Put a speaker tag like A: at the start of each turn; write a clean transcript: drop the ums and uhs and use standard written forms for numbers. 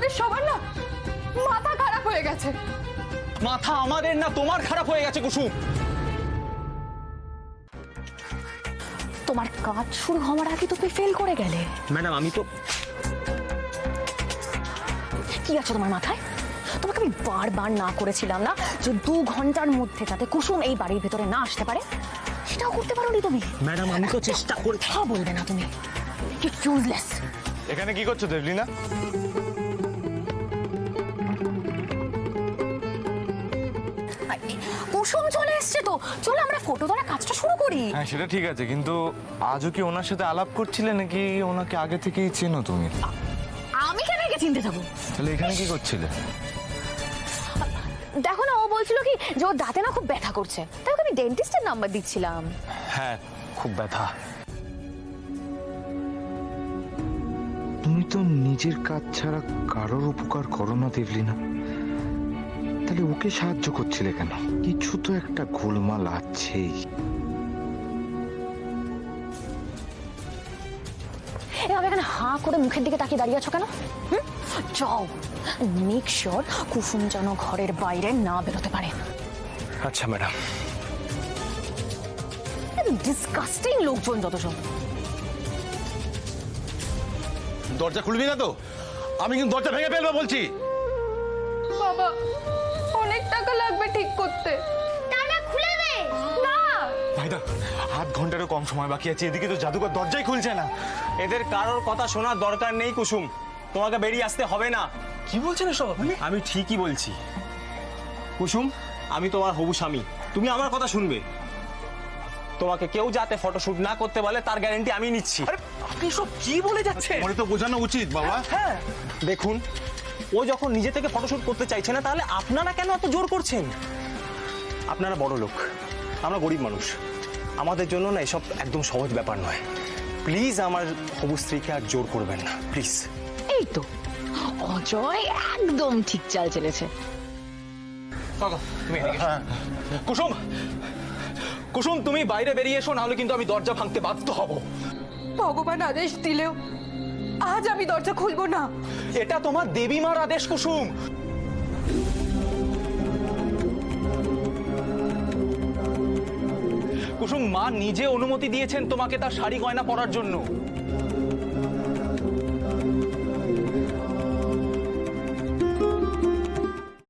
A: আমাদের সবার না মাথা খারাপ হয়ে গেছে।
B: মাথা আমাদের না তোমার খারাপ হয়ে গেছে কুসুম।
A: তোমার কাজ শুরু হওয়ার আগে তুমি ফেল করে গেলে।
B: ম্যাডাম আমি তো
A: কি আছে তোমার মাথায়? তোমাকে আমি বারবার না করেছিলাম না যে 2 ঘন্টার মধ্যে যাতে কুসুম এই বাড়ির ভেতরে না আসতে পারে? সেটাও করতে পারোনি তুমি।
B: ম্যাডাম আমি তো চেষ্টা করে
A: কথা বলবে না তুমি, ইউজলেস।
C: এখানে কি করছো দেবলিনা?
A: কুসুম চলে এসছে তো, চলো আমরা ফটো ধরা কাজটা শুরু করি।
C: হ্যাঁ সেটা ঠিক আছে, কিন্তু আজও কি ওনার সাথে আলাপ করছিলে নাকি ওনাকে আগে থেকেই চেনো তুমি?
A: আমি কেন একে চিনতে যাবো?
C: তাহলে এখানে কি করছিলে?
A: দেখো না, ও বলছিল কি যে ওর দাঁতে না খুব ব্যথা করছে, তাই ওকে আমি ডেন্টিস্টের নাম্বার দিচ্ছিলাম।
C: হ্যাঁ খুব ব্যথা। তুমি তো নিজের কাজ ছাড়া কারোর উপকার করো না দেবলিনা, তাহলে ওকে সাহায্য করছিলে কেন? কিছু তো একটা গোলমাল আছেই।
A: এভাবে এখানে হাঁ করে মুখের দিকে তাকিয়ে দাঁড়িয়ে আছো কেন? যাও, মেক শিওর কুসুম যেন ঘরের বাইরে না বেরোতে পারে।
B: আচ্ছা ম্যাডাম।
A: ডিসকাস্টিং লোকজন যত সব।
D: দরজা খুলবি না তো? আমি কিন্তু দরজা ভেঙে ফেলবো বলছি।
A: বাবা, অনেক টাকা লাগবে ঠিক করতে। টাকা খুলে দে না।
C: ভাইদা, আধ ঘন্টারও কম সময় বাকি আছে, এদিকে তো জাদুকর দরজাই খুলছে না।
B: এদের কারোর কথা শোনার দরকার নেই কুসুম, তোমাকে বেরিয়ে আসতে হবে না।
C: কি বলছেন এসব আপনি?
B: আমি ঠিকই বলছি কুসুম, আমি তোমার হবু স্বামী, তুমি আমার কথা শুনবে। তোমাকে কেউ যাতে ফটোশুট না করতে বলে তার গ্যারান্টি আমি নিচ্ছি।
C: আপনি সব কি বলে যাচ্ছেন?
D: মনে তো বোঝানো উচিত বাবা।
B: হ্যাঁ দেখুন, ও যখন নিজে থেকে ফটোশুট করতে চাইছে না, তাহলে আপনারা কেন এত জোর করছেন? আপনারা বড় লোক, আমরা গরিব মানুষ, আমাদের জন্য না এসব একদম সহজ ব্যাপার নয়। প্লিজ আমার হবু স্ত্রীকে আর জোর করবেন না প্লিজ।
A: এই তো অজয় একদম ঠিক চাল চলেছে।
B: তুমি এদিকে এসো। কুসুম, কুসুম তুমি বাইরে বেরিয়ে এসো, নাহলে কিন্তু আমি দরজা ভাঙতে বাধ্য হব।
A: ভগবান আদেশ দিলেও আজ আমি দরজা খুলবো না।
B: এটা তোমার দেবী মার আদেশ কুসুম। কুসুম, মা নিজে অনুমতি দিয়েছেন তোমাকে তার শাড়ি গয়না পরার জন্য।